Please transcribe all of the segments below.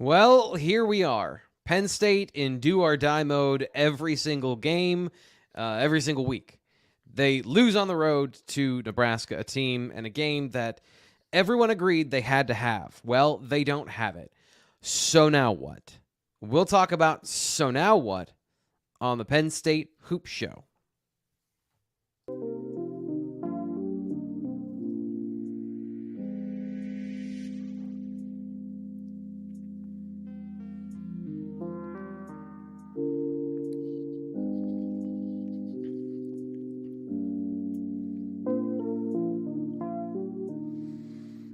Well, here we are. Penn State in do or die mode every single game, every single week. They lose on the road to Nebraska, a team and a game that everyone agreed they had to have. Well, they don't have it. So now what? We'll talk about So Now What on the Penn State Hoop Show.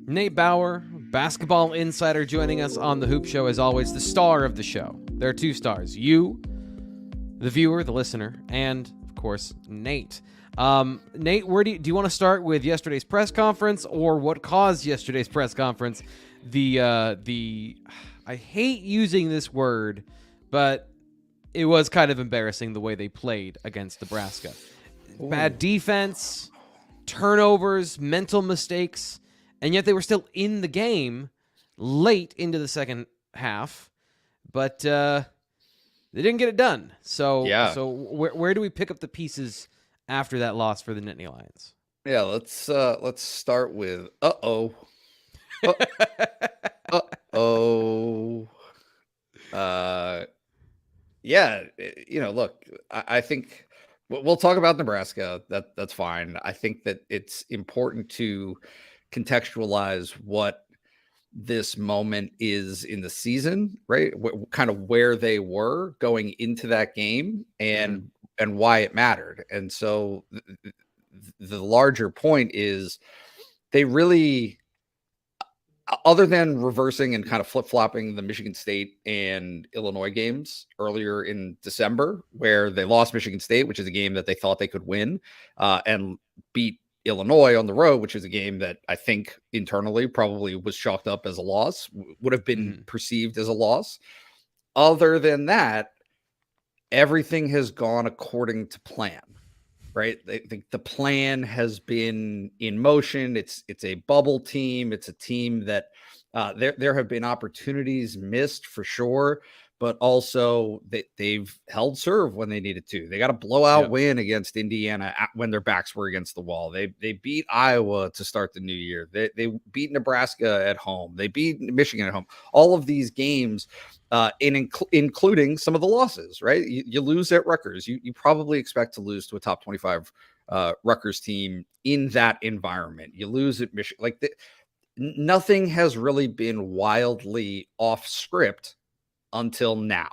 Nate Bauer, basketball insider, joining us on the Hoop Show, as always, the star of the show. There are two stars, you, the viewer, the listener, and, of course, Nate. Nate, where do you want to start with yesterday's press conference, or what caused yesterday's press conference? I hate using this word, but it was kind of embarrassing the way they played against Nebraska. Ooh. Bad defense, turnovers, mental mistakes. And yet they were still in the game late into the second half, but they didn't get it done. So, yeah. So where do we pick up the pieces after that loss for the Nittany Lions? Yeah, let's start with yeah, look, I think we'll talk about Nebraska. That's fine. I think that it's important to contextualize what this moment is in the season, right? Kind of where they were going into that game and why it mattered. And so the larger point is they really, other than reversing and kind of flip-flopping the Michigan State and Illinois games earlier in December, where they lost Michigan State, which is a game that they thought they could win, and beat Illinois on the road, which is a game that I think internally probably was chalked up as a loss, would have been perceived as a loss. Other than that, everything has gone according to plan, right? I think the plan has been in motion. It's a bubble team. It's a team that there have been opportunities missed for sure, but also they've held serve when they needed to. They got a blowout win against Indiana when their backs were against the wall. They beat Iowa to start the new year. They beat Nebraska at home. They beat Michigan at home. All of these games, including some of the losses, right? You lose at Rutgers. You probably expect to lose to a top 25 Rutgers team in that environment. You lose at Michigan. Nothing has really been wildly off script until now.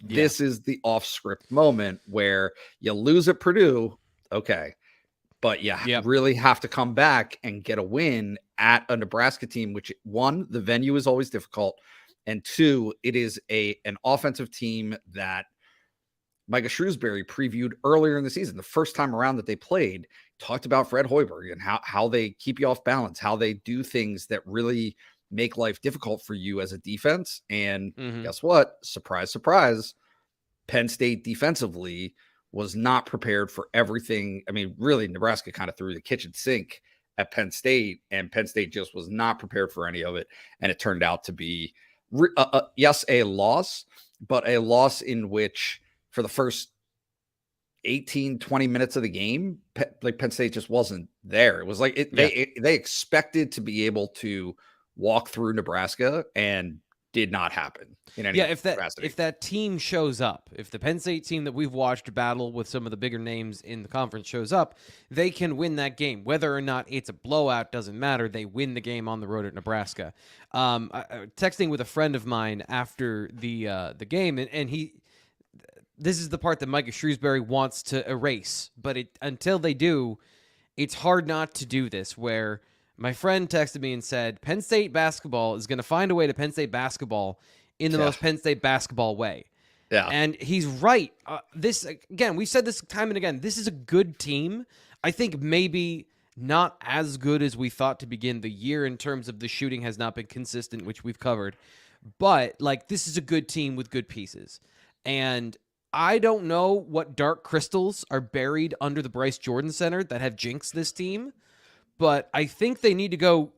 This is the off script moment where you lose at Purdue. Okay. But you really have to come back and get a win at a Nebraska team, which, one, the venue is always difficult. And two, it is an offensive team that Micah Shrewsberry previewed earlier in the season. The first time around that they played, talked about Fred Hoiberg and how they keep you off balance, how they do things that really make life difficult for you as a defense. And guess what? Surprise, surprise. Penn State defensively was not prepared for everything. I mean, really, Nebraska kind of threw the kitchen sink at Penn State, and Penn State just was not prepared for any of it. And it turned out to be, yes, a loss, but a loss in which for the first 18, 20 minutes of the game, Penn State just wasn't there. It was like they expected to be able to walk through Nebraska, and did not happen in any capacity. If that team shows up, if the Penn State team that we've watched battle with some of the bigger names in the conference shows up, they can win that game. Whether or not it's a blowout doesn't matter. They win the game on the road at Nebraska. Texting with a friend of mine after the game, and this is the part that Micah Shrewsberry wants to erase, but until they do, it's hard not to do this, where my friend texted me and said, Penn State basketball is going to find a way to Penn State basketball in the most Penn State basketball way. Yeah. And he's right. We've said this time and again, this is a good team. I think maybe not as good as we thought to begin the year in terms of the shooting has not been consistent, which we've covered. But, this is a good team with good pieces. And I don't know what dark crystals are buried under the Bryce Jordan Center that have jinxed this team. But I think they need to go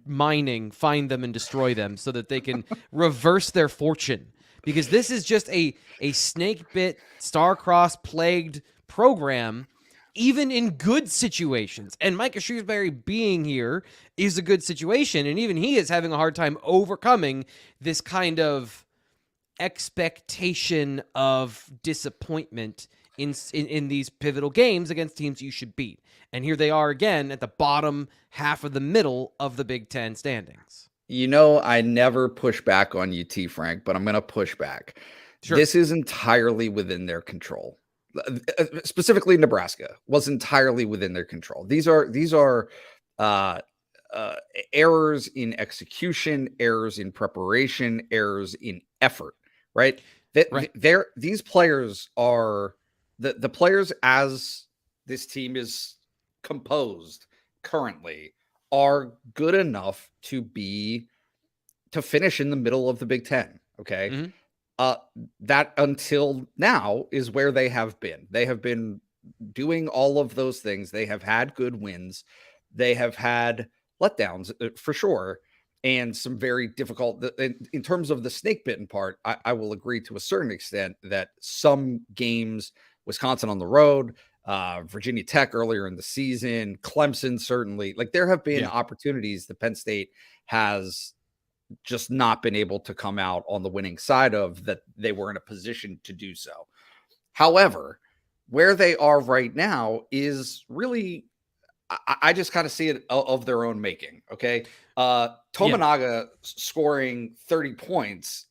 mining, find them and destroy them so that they can reverse their fortune. Because this is just a snake bit, star-crossed, plagued program, even in good situations. And Micah Shrewsberry being here is a good situation, and even he is having a hard time overcoming this kind of expectation of disappointment in these pivotal games against teams you should beat. And here they are again at the bottom half of the middle of the Big Ten standings. I never push back on you, T-Frank, but I'm going to push back. Sure. This is entirely within their control. Specifically, Nebraska was entirely within their control. These are errors in execution, errors in preparation, errors in effort. Right? These players are the players as this team is composed currently are good enough to finish in the middle of the Big Ten. Okay. Mm-hmm. That until now is where they have been. They have been doing all of those things. They have had good wins. They have had letdowns for sure. And some very difficult, in terms of the snake bitten part, I will agree to a certain extent that some games, Wisconsin on the road, Virginia Tech earlier in the season, Clemson, certainly, like there have been opportunities that Penn State has just not been able to come out on the winning side of, that they were in a position to do so. However, where they are right now is really, I just kind of see it of their own making. Okay. Tominaga scoring 30 points,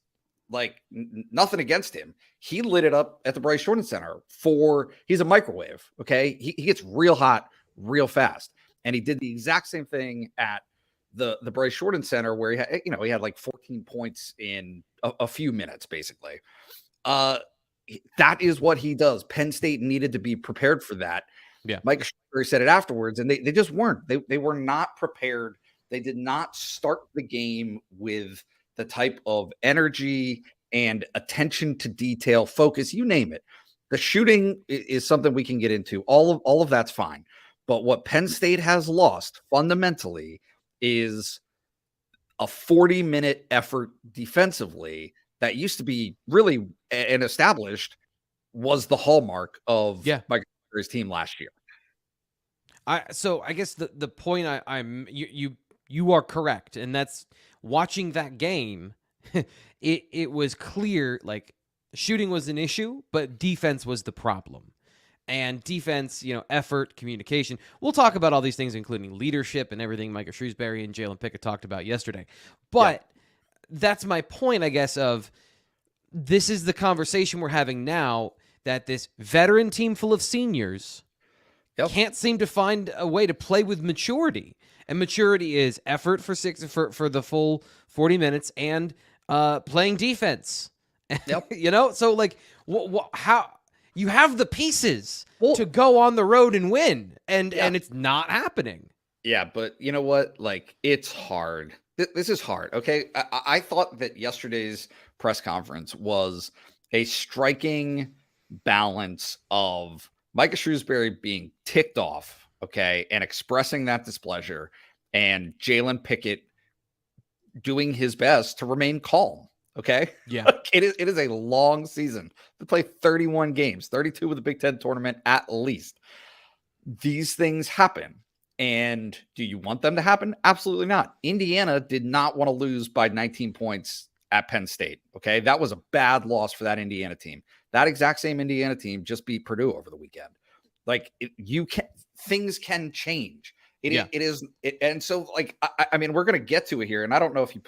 like nothing against him. He lit it up at the Bryce Jordan Center he's a microwave. Okay. He gets real hot, real fast. And he did the exact same thing at the Bryce Jordan Center where he had like 14 points in a few minutes, basically. That is what he does. Penn State needed to be prepared for that. Yeah. Micah Shrewsberry said it afterwards, and they just weren't. They were not prepared. They did not start the game with the type of energy and attention to detail, focus, you name it. The shooting is something we can get into. All of that's fine. But what Penn State has lost fundamentally is a 40-minute effort defensively that used to be really and established was the hallmark of Micah Shrewsberry's team last year. So I guess the point you are correct, and that's watching that game. it was clear, like shooting was an issue, but defense was the problem. And defense, effort, communication. We'll talk about all these things, including leadership and everything Micah Shrewsberry and Jalen Pickett talked about yesterday. But that's my point, I guess, of this is the conversation we're having now, that this veteran team full of seniors can't seem to find a way to play with maturity. And maturity is effort for the full 40 minutes and playing defense. Yep. So like how you have the pieces to go on the road and win, and it's not happening. Yeah, but you know what? Like, it's hard. This is hard. Okay. I thought that yesterday's press conference was a striking balance of Micah Shrewsberry being ticked off, okay, and expressing that displeasure, and Jalen Pickett doing his best to remain calm. Okay. Yeah. It is a long season. They play 31 games, 32 with the Big Ten tournament at least. These things happen. And do you want them to happen? Absolutely not. Indiana did not want to lose by 19 points at Penn State. Okay. That was a bad loss for that Indiana team. That exact same Indiana team just beat Purdue over the weekend. Like, things can change. And so, like, I mean, we're going to get to it here. And I don't know if you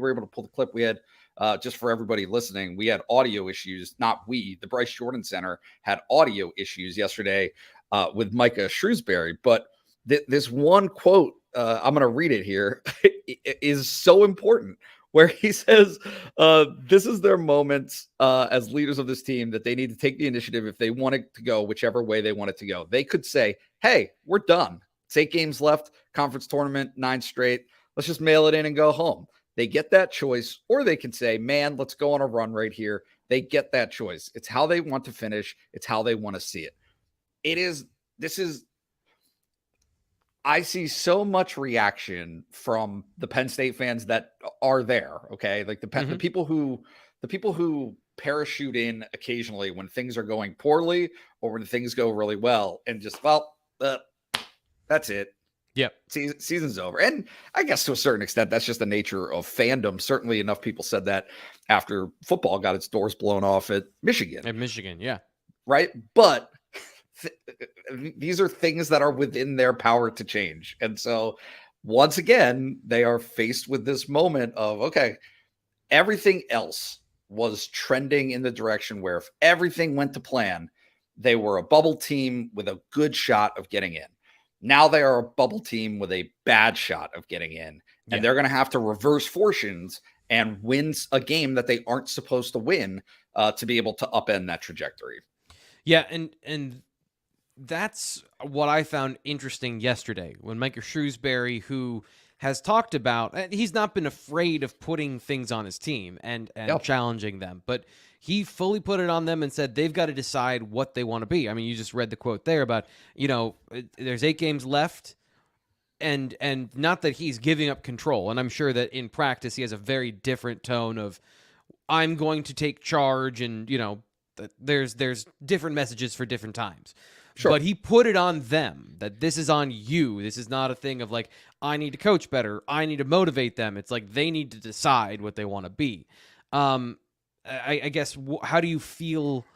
were able to pull the clip we had, just for everybody listening. We had audio issues, the Bryce Jordan Center had audio issues yesterday with Micah Shrewsberry. But this one quote, I'm going to read it here, is so important, where he says, this is their moment as leaders of this team, that they need to take the initiative if they want it to go whichever way they want it to go. They could say, hey, we're done. It's 8 games left, conference tournament, 9 straight. Let's just mail it in and go home. They get that choice, or they can say, man, let's go on a run right here. They get that choice. It's how they want to finish. It's how they want to see it. I see so much reaction from the Penn State fans that are there. Okay. Like the people who parachute in occasionally when things are going poorly or when things go really well and just, that's it. Yep. Season's over. And I guess to a certain extent, that's just the nature of fandom. Certainly enough people said that after football got its doors blown off at Michigan. Yeah. Right. But these are things that are within their power to change. And so once again, they are faced with this moment of, okay, everything else was trending in the direction where if everything went to plan, they were a bubble team with a good shot of getting in. Now they are a bubble team with a bad shot of getting in, and they're going to have to reverse fortunes and win a game that they aren't supposed to win to be able to upend that trajectory. Yeah, and that's what I found interesting yesterday when Micah Shrewsberry, who has talked about, he's not been afraid of putting things on his team and challenging them, but he fully put it on them and said they've got to decide what they want to be. I mean, you just read the quote there about, there's 8 games left, and not that he's giving up control. And I'm sure that in practice he has a very different tone of, I'm going to take charge, and there's different messages for different times. Sure. But he put it on them that this is on you. This is not a thing of like, I need to coach better, I need to motivate them. It's like they need to decide what they want to be. I guess, how do you feel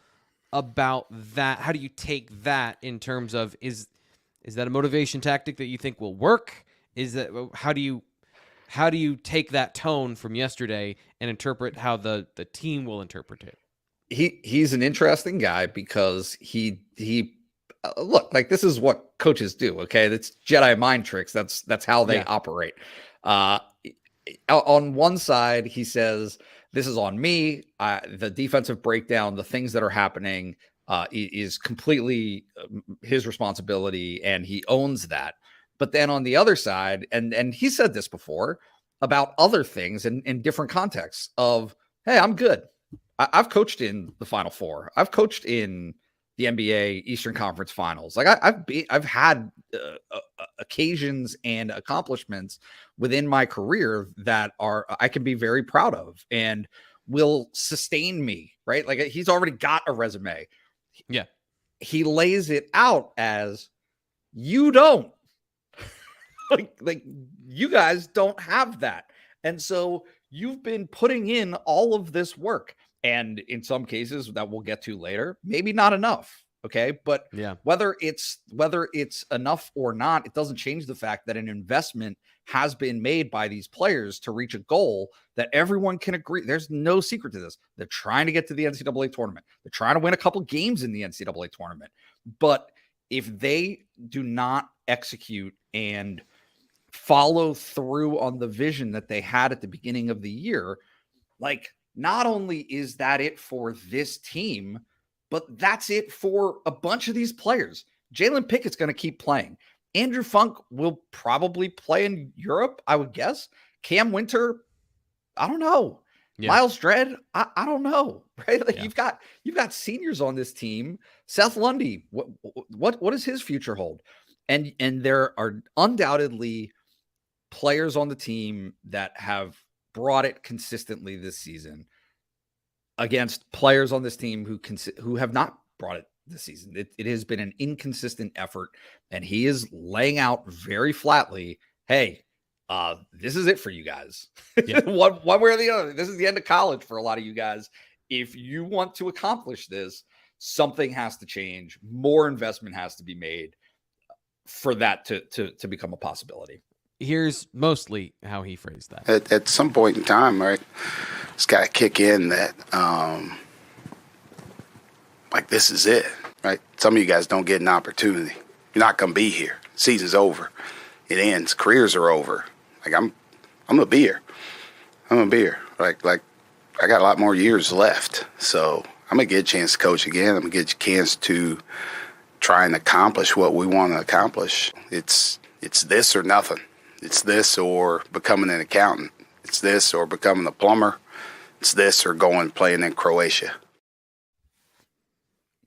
about that? How do you take that in terms of, is that a motivation tactic that you think will work? Is that, how do you take that tone from yesterday and interpret how the team will interpret it? He's an interesting guy because he look, like, this is what coaches do. Okay. That's Jedi mind tricks. That's how they operate. On one side, he says, this is on me. The defensive breakdown, the things that are happening is completely his responsibility, and he owns that. But then on the other side, and he said this before about other things in different contexts of, hey, I'm good. I've coached in the Final Four. I've coached in the NBA Eastern Conference Finals. Like I've had occasions and accomplishments within my career that I can be very proud of and will sustain me, right? Like, he's already got a resume. Yeah. He lays it out as, you don't. like you guys don't have that. And so you've been putting in all of this work. And in some cases that we'll get to later, maybe not enough. Okay. But whether it's enough or not, it doesn't change the fact that an investment has been made by these players to reach a goal that everyone can agree. There's no secret to this. They're trying to get to the NCAA tournament. They're trying to win a couple games in the NCAA tournament. But if they do not execute and follow through on the vision that they had at the beginning of the year, like, not only is that it for this team, but that's it for a bunch of these players. Jalen Pickett's going to keep playing. Andrew Funk will probably play in Europe, I would guess. Cam Winter, I don't know. Yeah. Miles Dredd, I don't know. Right? Like, you've got seniors on this team. Seth Lundy, what does his future hold? And there are undoubtedly players on the team that have brought it consistently this season against players on this team who have not brought it this season. It has been an inconsistent effort, and he is laying out very flatly, hey, this is it for you guys. one way or the other. This is the end of college for a lot of you guys. If you want to accomplish this, something has to change. More investment has to be made for that to become a possibility. Here's mostly how he phrased that. At some point in time, right, it's got to kick in that, like, this is it, right? Some of you guys don't get an opportunity. You're not going to be here. Season's over. It ends. Careers are over. Like, I'm going to be here. I'm going to be here. Like, I got a lot more years left. So I'm going to get a chance to coach again. I'm going to get a chance to try and accomplish what we want to accomplish. It's this or nothing. It's this or becoming an accountant. It's this or becoming a plumber. It's this or going playing in Croatia.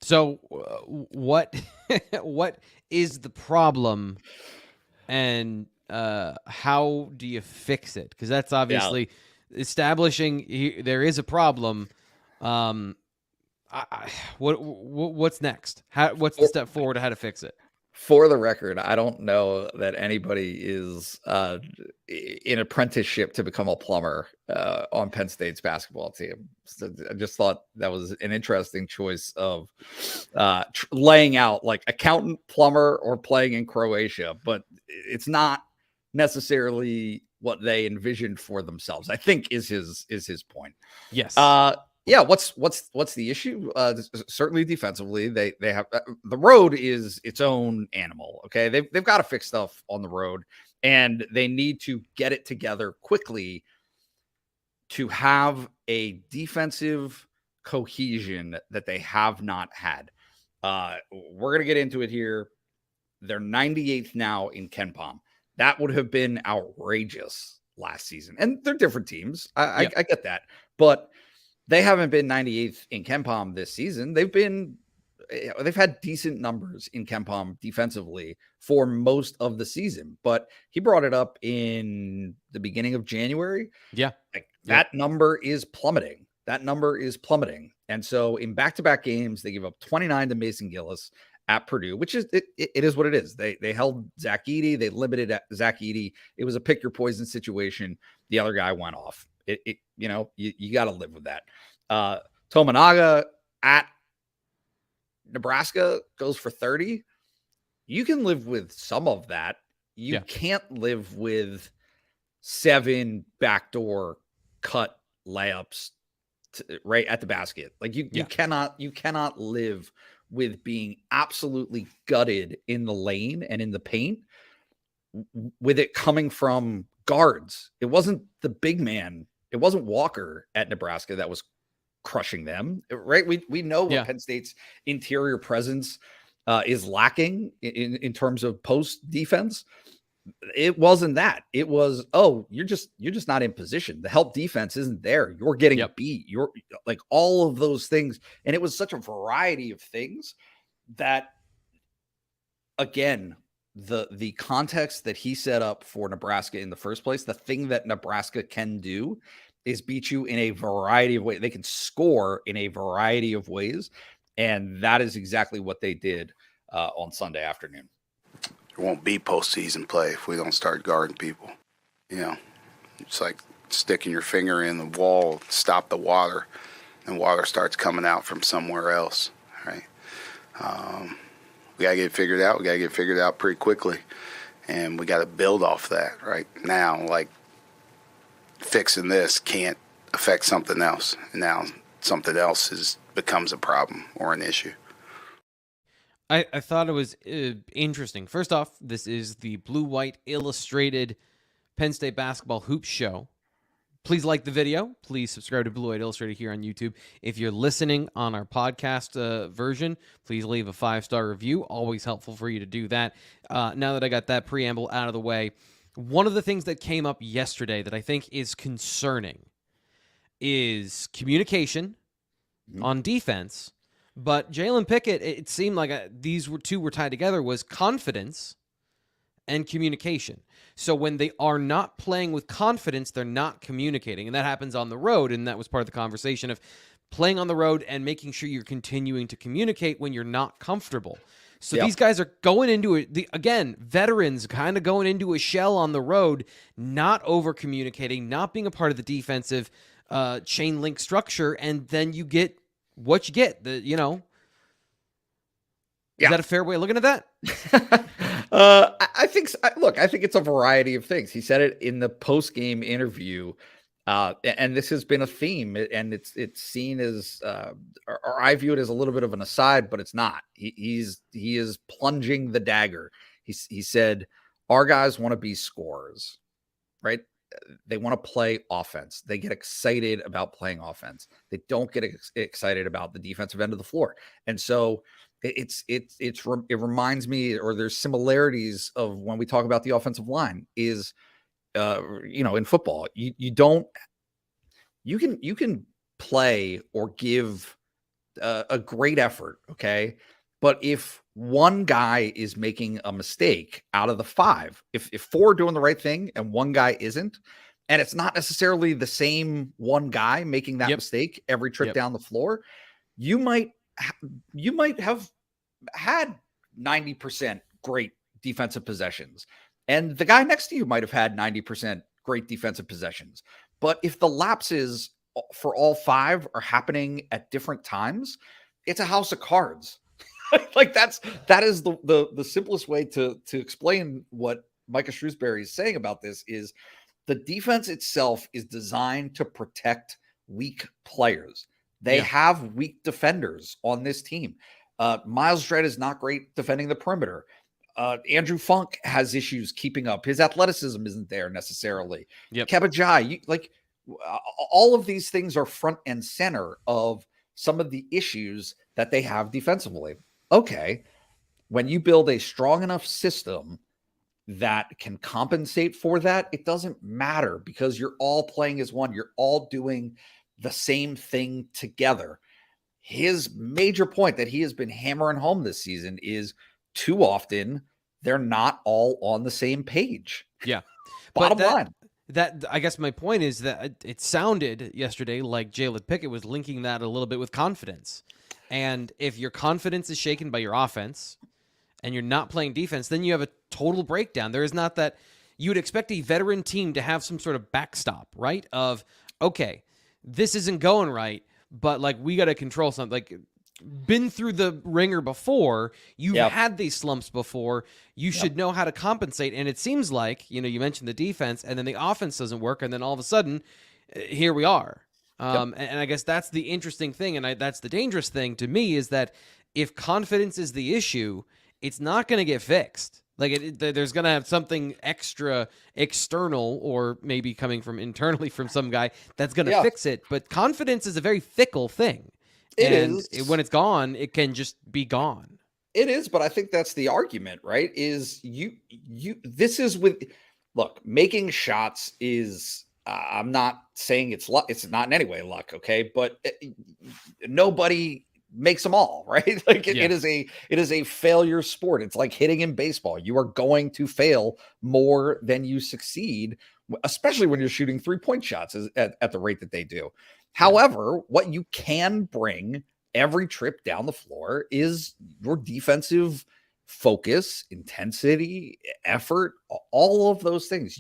So what is the problem And how do you fix it? Because that's obviously establishing there is a problem. What's next? What's the step forward to how to fix it? For the record, I don't know that anybody is in apprenticeship to become a plumber on Penn State's basketball team. So I just thought that was an interesting choice of laying out like accountant, plumber, or playing in Croatia, but it's not necessarily what they envisioned for themselves, I think is his point. Yes. Yeah, what's the issue? Certainly defensively, they have the road is its own animal. Okay, they've got to fix stuff on the road, and they need to get it together quickly to have a defensive cohesion that they have not had. We're gonna get into it here. They're 98th now in KenPom. That would have been outrageous last season, and they're different teams. I get that, but they haven't been 98th in KenPom this season. They've had decent numbers in KenPom defensively for most of the season, but he brought it up in the beginning of January. Yeah. That number is plummeting. And so in back-to-back games, they give up 29 to Mason Gillis at Purdue, which is, it is what it is. They held Zach Edey. They limited Zach Edey. It was a pick your poison situation. The other guy went off. You got to live with that. Tominaga at Nebraska goes for 30. You can live with some of that. You can't live with 7 backdoor cut layups right at the basket. Like you cannot live with being absolutely gutted in the lane and in the paint with it coming from guards. It wasn't the big man. It wasn't Walker at Nebraska that was crushing them, right? We know what Penn State's interior presence is lacking in terms of post defense. It wasn't that. It was, you're just not in position. The help defense isn't there. You're getting beat. You're like all of those things. And it was such a variety of things that, again, the context that he set up for Nebraska in the first place, the thing that Nebraska can do is beat you in a variety of ways. They can score in a variety of ways. And that is exactly what they did on Sunday afternoon. There won't be postseason play if we don't start guarding people. It's like sticking your finger in the wall, stop the water, and water starts coming out from somewhere else, right? We got to get it figured out. We got to get it figured out pretty quickly. And we got to build off that right now. Like, fixing this can't affect something else. And now something else becomes a problem or an issue. I thought it was interesting. First off, this is the Blue-White Illustrated Penn State Basketball Hoops Show. Please like the video. Please subscribe to Blue-White Illustrated here on YouTube. If you're listening on our podcast version, please leave a 5-star review. Always helpful for you to do that. Now that I got that preamble out of the way, one of the things that came up yesterday that I think is concerning is communication on defense. But Jalen Pickett, it seemed like these two were tied together, was confidence and communication. So when they are not playing with confidence, they're not communicating. And that happens on the road. And that was part of the conversation of playing on the road and making sure you're continuing to communicate when you're not comfortable. So these guys are going into it, again, veterans kind of going into a shell on the road, not over-communicating, not being a part of the defensive chain link structure, and then you get what you get. Is that a fair way of looking at that? I think it's a variety of things. He said it in the post-game interview, and this has been a theme, and it's seen as, or I view it as a little bit of an aside, but it's not. He is plunging the dagger. He said, our guys want to be scorers, right? They want to play offense. They get excited about playing offense. They don't get excited about the defensive end of the floor. And so it reminds me, or there's similarities of when we talk about the offensive line is, in football, you can play or give a great effort. Okay. But if one guy is making a mistake out of the 5, if 4 are doing the right thing and one guy isn't, and it's not necessarily the same one guy making that mistake every trip down the floor, you might have had 90% great defensive possessions, and the guy next to you might have had 90% great defensive possessions. But if the lapses for all 5 are happening at different times, it's a house of cards. Like that is the simplest way to explain what Micah Shrewsberry is saying about this. Is the defense itself is designed to protect weak players. They have weak defenders on this team. Miles Dredd is not great defending the perimeter. Andrew Funk has issues keeping up. His athleticism isn't there necessarily. Kebajai, all of these things are front and center of some of the issues that they have defensively. Okay, when you build a strong enough system that can compensate for that, it doesn't matter because you're all playing as one. You're all doing the same thing together. His major point that he has been hammering home this season is too often they're not all on the same page. Yeah. Bottom line. That I guess my point is that it sounded yesterday like Jalen Pickett was linking that a little bit with confidence. And if your confidence is shaken by your offense and you're not playing defense, then you have a total breakdown. There is not that you would expect a veteran team to have some sort of backstop, right? Of, okay, this isn't going right, but like we got to control something. Like, been through the ringer before, you've had these slumps before, you should know how to compensate. And it seems like, you mentioned the defense and then the offense doesn't work. And then all of a sudden, here we are. And I guess that's the interesting thing. And that's the dangerous thing to me is that if confidence is the issue, it's not going to get fixed. Like there's going to have something extra external or maybe coming from internally from some guy that's going to fix it. But confidence is a very fickle thing. When it's gone, it can just be gone. It is, but I think that's the argument, right? Is this is look, making shots is, I'm not saying it's luck. It's not in any way luck. Okay. But nobody makes them all, right? Like it is a failure sport. It's like hitting in baseball. You are going to fail more than you succeed, especially when you're shooting 3-point shots at the rate that they do. However, what you can bring every trip down the floor is your defensive focus, intensity, effort, all of those things.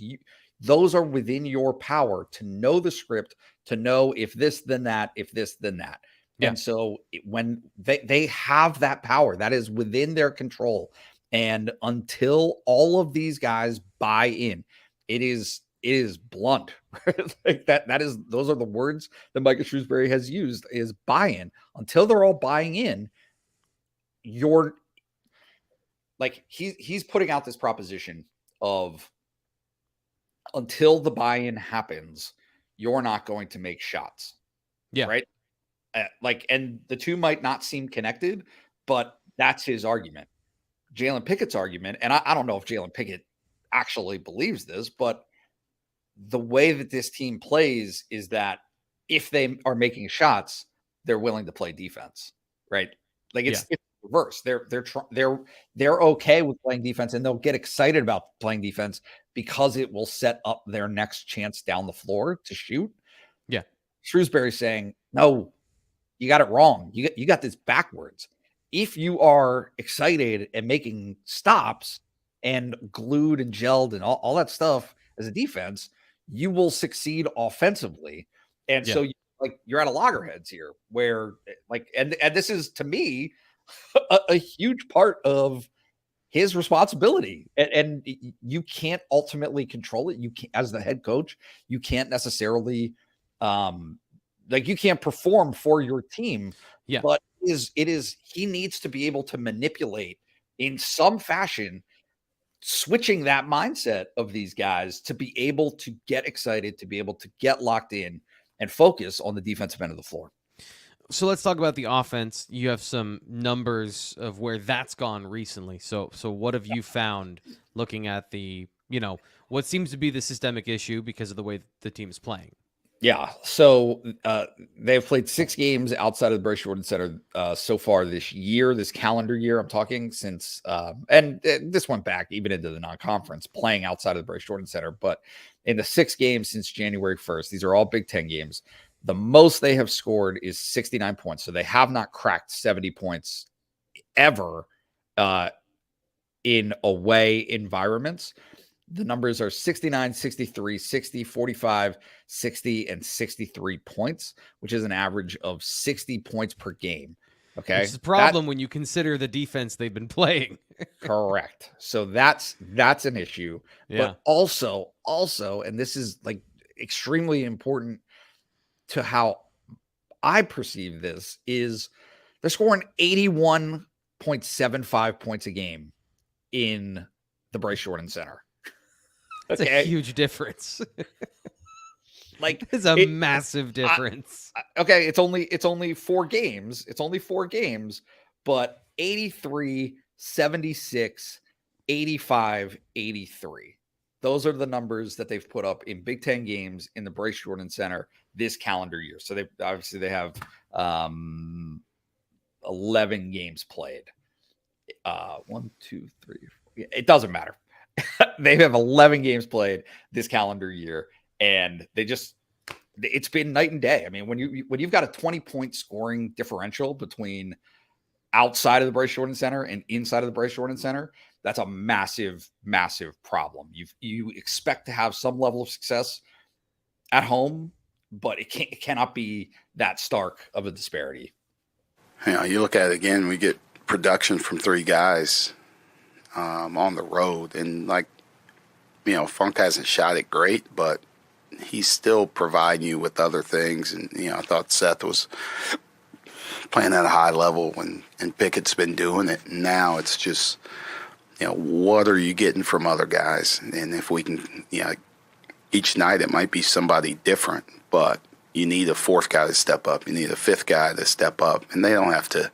Those are within your power to know the script, to know if this, then that, if this, then that. Yeah. And so when they have that power, that is within their control. And until all of these guys buy in, it is blunt. Like those are the words that Micah Shrewsberry has used is buy-in. Until they're all buying in, you're like he's putting out this proposition of until the buy-in happens, you're not going to make shots. Yeah. Right. And the two might not seem connected, but that's his argument. Jalen Pickett's argument, and I don't know if Jalen Pickett actually believes this, but the way that this team plays is that if they are making shots, they're willing to play defense, right? Like it's reverse. They're okay with playing defense, and they'll get excited about playing defense because it will set up their next chance down the floor to shoot. Yeah, Shrewsbury's saying, no, you got it wrong. You got this backwards. If you are excited and making stops and glued and gelled and all that stuff as a defense, you will succeed offensively. And so you're at a loggerheads here where and this is to me a huge part of his responsibility. And you can't ultimately control it. You can't, as the head coach, you can't necessarily you can't perform for your team. Yeah. But he needs to be able to manipulate in some fashion, switching that mindset of these guys to be able to get excited, to be able to get locked in and focus on the defensive end of the floor. So let's talk about the offense. You have some numbers of where that's gone recently. So what have you found looking at the, what seems to be the systemic issue because of the way the team is playing? Yeah. So they've played 6 games outside of the Bryce Jordan Center so far this year, this calendar year. I'm talking since, and this went back even into the non-conference, playing outside of the Bryce Jordan Center. But in the 6 games since January 1st, these are all Big Ten games. The most they have scored is 69 points. So they have not cracked 70 points ever in away environments. The numbers are 69, 63, 60, 45, 60, and 63 points, which is an average of 60 points per game. Okay. Which is a problem when you consider the defense they've been playing. Correct. So that's an issue. Yeah. But also, and this is like extremely important to how I perceive this, is they're scoring 81.75 points a game in the Bryce Jordan Center. That's a huge difference. Like, it's a massive difference. Okay, it's only 4 games. It's only 4 games, but 83, 76, 85, 83. Those are the numbers that they've put up in Big Ten games in the Bryce Jordan Center this calendar year. So they have 11 games played. 1, 2, 3, 4. It doesn't matter. They have 11 games played this calendar year, and it's been night and day. I mean, when you've got a 20-point scoring differential between outside of the Bryce Jordan Center and inside of the Bryce Jordan Center, that's a massive, massive problem. You expect to have some level of success at home, but it cannot be that stark of a disparity. You look at it again, we get production from 3 guys on the road, and Funk hasn't shot it great, but he's still providing you with other things. And I thought Seth was playing at a high level and Pickett's been doing it. And now it's just what are you getting from other guys? And if we can, each night it might be somebody different, but you need a 4th guy to step up. You need a 5th guy to step up, and they don't have to.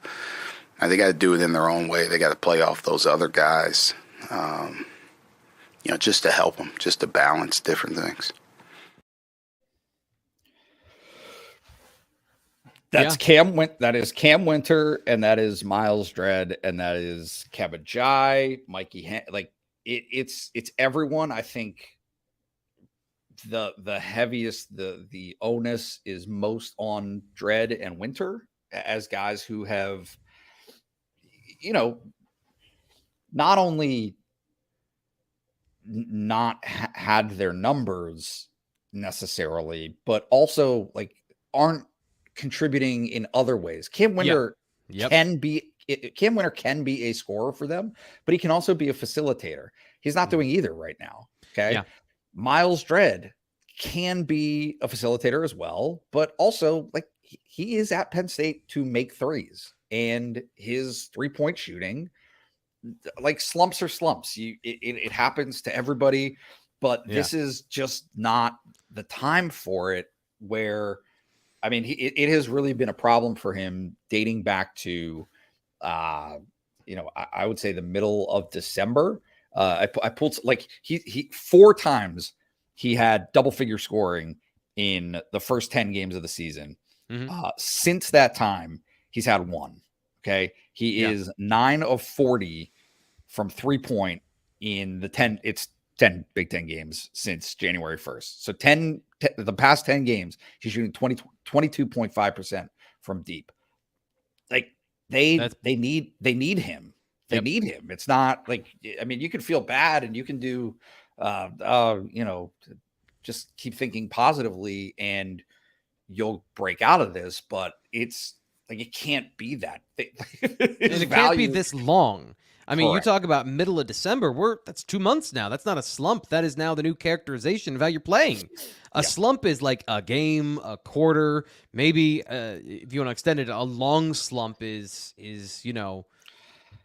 They got to do it in their own way. They got to play off those other guys, just to help them, just to balance different things. That is Cam Winter, and that is Miles Dredd, and that is Kevin Jai, Mikey. It's everyone. I think the heaviest, the onus is most on Dredd and Winter as guys who have, not only not had their numbers necessarily, but also aren't contributing in other ways. Cam Winter can be a scorer for them, but he can also be a facilitator. He's not doing either right now. Okay. Yeah. Miles Dredd can be a facilitator as well, but also he is at Penn State to make threes, and his 3-point shooting, slumps are slumps. It happens to everybody, but this is just not the time for it. Where, I mean, it has really been a problem for him dating back to, I would say the middle of December. I pulled he 4 times he had double figure scoring in the first 10 games of the season. Mm-hmm. Since that time, he's had 1. Okay. He is 9 of 40 from 3-point in the 10 Big Ten games since January 1st. So the past 10 games, he's shooting 22.5% from deep. They need him. They need him. It's not you can feel bad and you can do, just keep thinking positively and you'll break out of this, but it's it can't be that. And it can't be this long. I mean, Correct. You talk about middle of December. That's 2 months now. That's not a slump. That is now the new characterization of how you're playing. A slump is like a game, a quarter, maybe if you want to extend it, a long slump is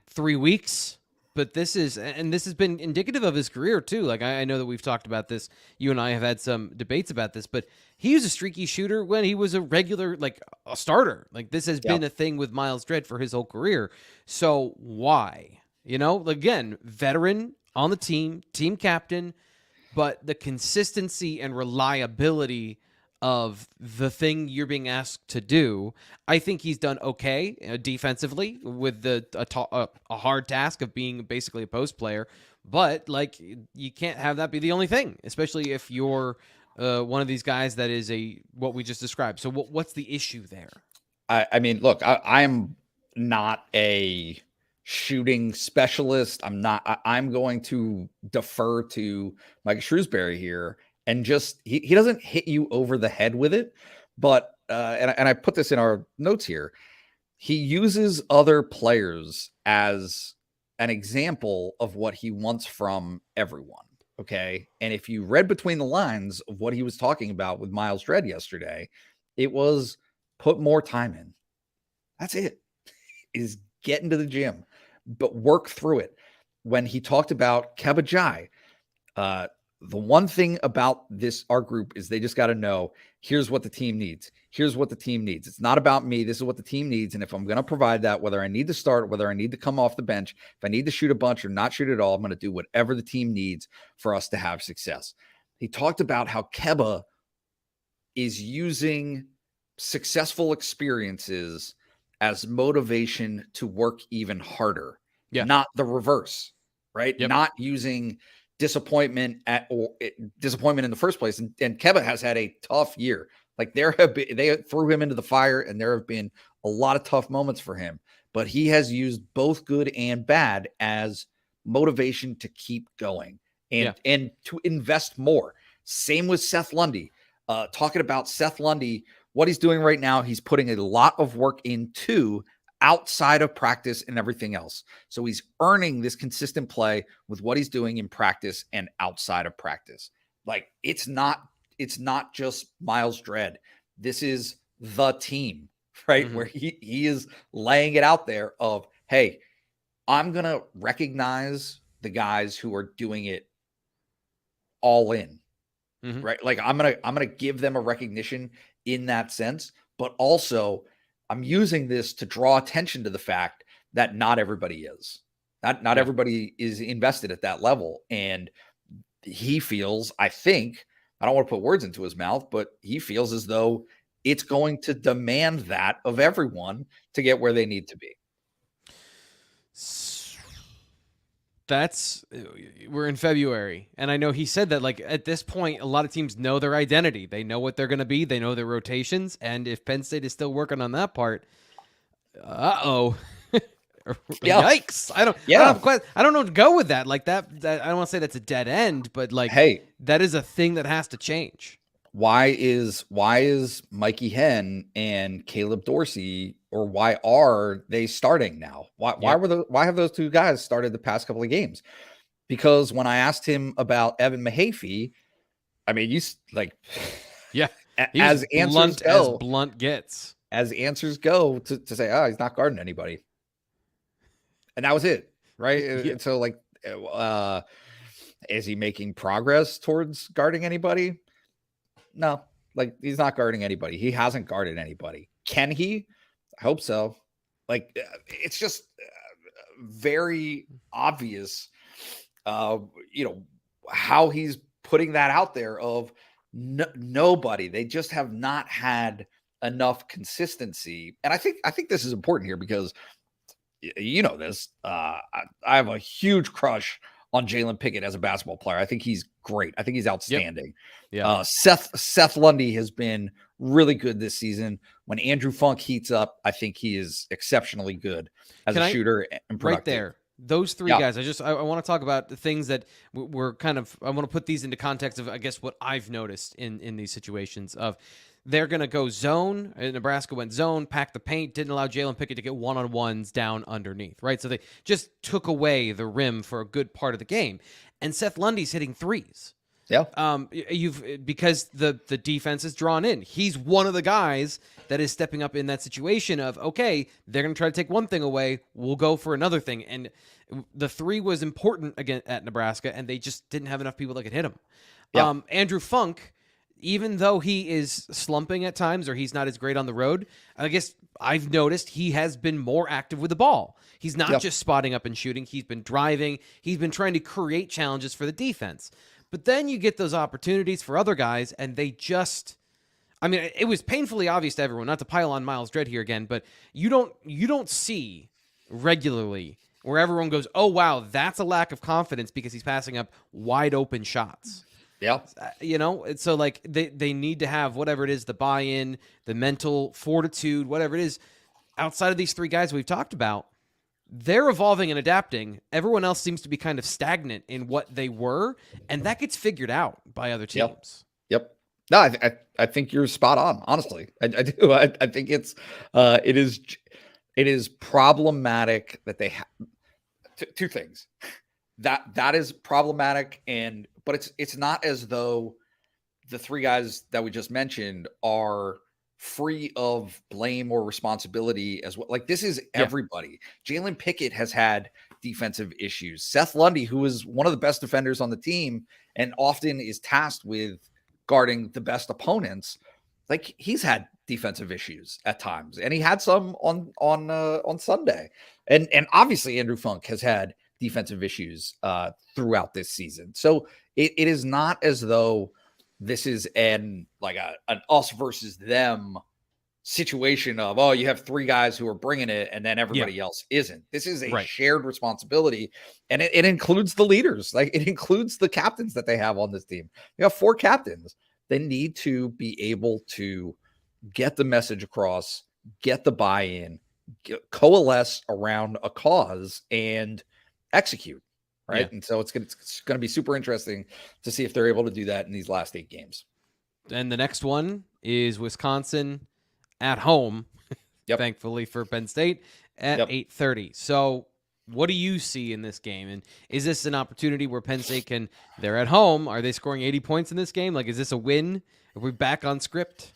3 weeks. But this has been indicative of his career too. I know that we've talked about this. You and I have had some debates about this, but he was a streaky shooter when he was a regular, a starter. This has been a thing with Miles Dredd for his whole career. So why? Again, veteran on the team captain, but the consistency and reliability of the thing you're being asked to do. I think he's done okay defensively with a hard task of being basically a post player, but like you can't have that be the only thing, especially if you're one of these guys that is what we just described. So what's the issue there? I mean, look, I'm not a shooting specialist. I'm going to defer to Micah Shrewsberry here, and just he doesn't hit you over the head with it, but and I put this in our notes here. He uses other players as an example of what he wants from everyone. Okay. And if you read between the lines of what he was talking about with Miles Dredd yesterday, it was put more time in. That's it. Is get into the gym, but work through it. When he talked about Keba Jai, the one thing about our group is they just got to know, here's what the team needs. Here's what the team needs. It's not about me. This is what the team needs. And if I'm going to provide that, whether I need to start, whether I need to come off the bench, if I need to shoot a bunch or not shoot at all, I'm going to do whatever the team needs for us to have success. He talked about how Keba is using successful experiences as motivation to work even harder, not the reverse, right? Yep. Not using disappointment disappointment in the first place. And Keba has had a tough year. Like they threw him into the fire, and there have been a lot of tough moments for him, but he has used both good and bad as motivation to keep going and to invest more. Same with Seth Lundy. Talking about Seth Lundy, what he's doing right now, he's putting a lot of work into outside of practice and everything else. So he's earning this consistent play with what he's doing in practice and outside of practice. Like it's not just Miles Dredd. This is the team, right? Mm-hmm. Where he is laying it out there of, hey, I'm going to recognize the guys who are doing it all in, right? Like I'm going to give them a recognition in that sense, but also I'm using this to draw attention to the fact that not everybody is. Not everybody is invested at that level. And he feels, I think, I don't want to put words into his mouth, but he feels as though it's going to demand that of everyone to get where they need to be. We're in February, and I know he said that like at this point, a lot of teams know their identity. They know what they're going to be. They know their rotations. And if Penn State is still working on that part, yikes! I don't know to go with that. Like that I don't want to say that's a dead end, but like, hey, that is a thing that has to change. Why is Mikey Henn and Caleb Dorsey, or why are they starting now? Why have those two guys started the past couple of games? Because when I asked him about Evan Mahaffey, I mean, as blunt gets, as answers go to say, he's not guarding anybody. And that was it, right? Yeah. And so like, is he making progress towards guarding anybody? No, like he's not guarding anybody. He hasn't guarded anybody. Can he? I hope so. Like it's just very obvious, how he's putting that out there of nobody. They just have not had enough consistency. And I think this is important here because this. I have a huge crush on Jalen Pickett as a basketball player. I think he's great. I think he's outstanding. Yep. Yeah. Seth Lundy has been really good this season. When Andrew Funk heats up, I think he is exceptionally good as a shooter and productive. Right there. Those three guys, I want to talk about the things that we're kind of, I want to put these into context of, I guess, what I've noticed in these situations of they're going to go zone. Nebraska went zone, packed the paint, didn't allow Jalen Pickett to get one-on-ones down underneath, right? So they just took away the rim for a good part of the game. And Seth Lundy's hitting threes. Yeah. Because the defense is drawn in. He's one of the guys that is stepping up in that situation of, okay, they're going to try to take one thing away. We'll go for another thing. And the three was important again at Nebraska, and they just didn't have enough people that could hit him. Yeah. Andrew Funk, even though he is slumping at times or he's not as great on the road, I guess I've noticed he has been more active with the ball. He's not just spotting up and shooting. He's been driving. He's been trying to create challenges for the defense. But then you get those opportunities for other guys, and they just I mean, it was painfully obvious to everyone, not to pile on Miles Dredd here again, but you don't see regularly where everyone goes, oh, wow, that's a lack of confidence because he's passing up wide open shots. Yeah. So like they need to have whatever it is, the buy-in, the mental fortitude, whatever it is. Outside of these three guys we've talked about, they're evolving and adapting. Everyone else seems to be kind of stagnant in what they were, and that gets figured out by other teams. Yep. No, I think you're spot on. Honestly, I do. I think it is problematic that they have two things. That is problematic, but it's not as though the three guys that we just mentioned are free of blame or responsibility as well. Like, this is everybody. Jalen Pickett has had defensive issues. Seth Lundy, who is one of the best defenders on the team and often is tasked with guarding the best opponents, like, he's had defensive issues at times, and he had some on Sunday. And obviously Andrew Funk has had defensive issues throughout this season. So it is not as though this is an us versus them situation of, oh, you have three guys who are bringing it and then everybody else isn't. This is a shared responsibility, and it includes the leaders. Like, it includes the captains that they have on this team. You have 4 captains. They need to be able to get the message across, get the buy-in, coalesce around a cause, and execute. Right. Yeah. And so it's going to be super interesting to see if they're able to do that in these last 8 games. And the next one is Wisconsin at home, thankfully for Penn State, at 8:30. So what do you see in this game? And is this an opportunity where Penn State they're at home, are they scoring 80 points in this game? Like, is this a win? Are we back on script?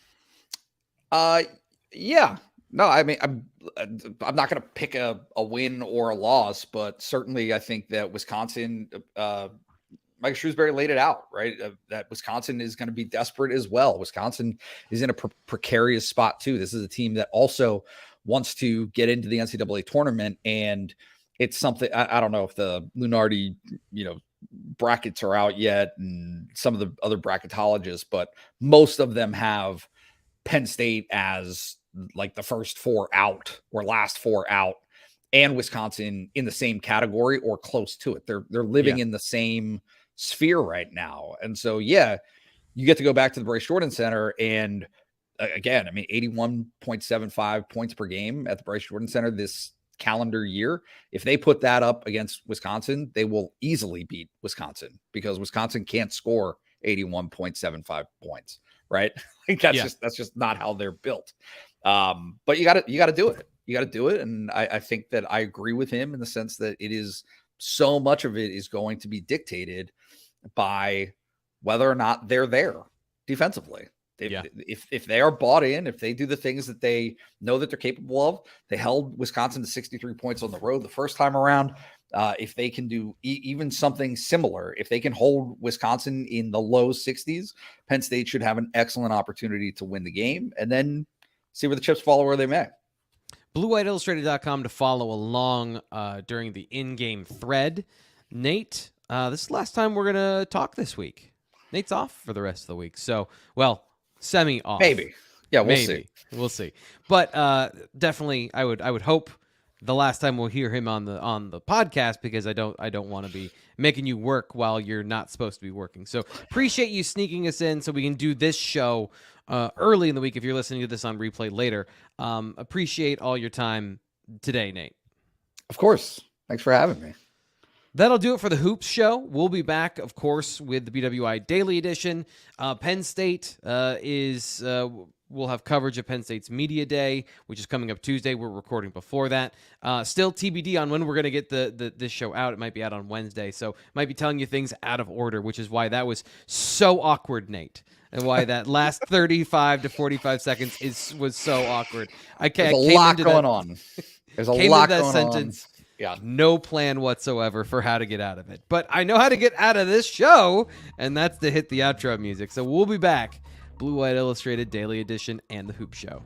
Yeah. No, I mean, I'm not going to pick a win or a loss, but certainly I think that Wisconsin, Micah Shrewsberry laid it out, right? That Wisconsin is going to be desperate as well. Wisconsin is in a precarious spot too. This is a team that also wants to get into the NCAA tournament, and it's something, I don't know if the Lunardi, brackets are out yet and some of the other bracketologists, but most of them have Penn State as like the first 4 out or last 4 out, and Wisconsin in the same category or close to it. They're living in the same sphere right now. And so, you get to go back to the Bryce Jordan Center, and again, I mean, 81.75 points per game at the Bryce Jordan Center this calendar year. If they put that up against Wisconsin, they will easily beat Wisconsin, because Wisconsin can't score 81.75 points. Right. Like, that's just not how they're built. But you got to do it. You got to do it. And I think that I agree with him in the sense that it is, so much of it is going to be dictated by whether or not they're there defensively. If they are bought in, if they do the things that they know that they're capable of, they held Wisconsin to 63 points on the road the first time around. If they can do even something similar, if they can hold Wisconsin in the low 60s, Penn State should have an excellent opportunity to win the game, and then see where the chips fall where they may. BlueWhiteIllustrated.com to follow along during the in-game thread. Nate, this is the last time we're going to talk this week. Nate's off for the rest of the week. So, semi-off. Maybe. Yeah, we'll see. We'll see. But definitely, I would hope the last time we'll hear him on the podcast, because I don't want to be making you work while you're not supposed to be working. So appreciate you sneaking us in so we can do this show early in the week if you're listening to this on replay later. Appreciate all your time today, Nate. Of course. Thanks for having me. That'll do it for the Hoops Show. We'll be back, of course, with the BWI Daily Edition. Penn State we'll have coverage of Penn State's Media Day, which is coming up Tuesday. We're recording before that. Still TBD on when we're going to get this show out. It might be out on Wednesday, so might be telling you things out of order, which is why that was so awkward, Nate, and why that last 35 to 45 seconds was so awkward. There's a lot going on. There's a lot going sentence. On. Yeah. No plan whatsoever for how to get out of it. But I know how to get out of this show, and that's to hit the outro music. So we'll be back. Blue White Illustrated Daily Edition and the Hoop Show.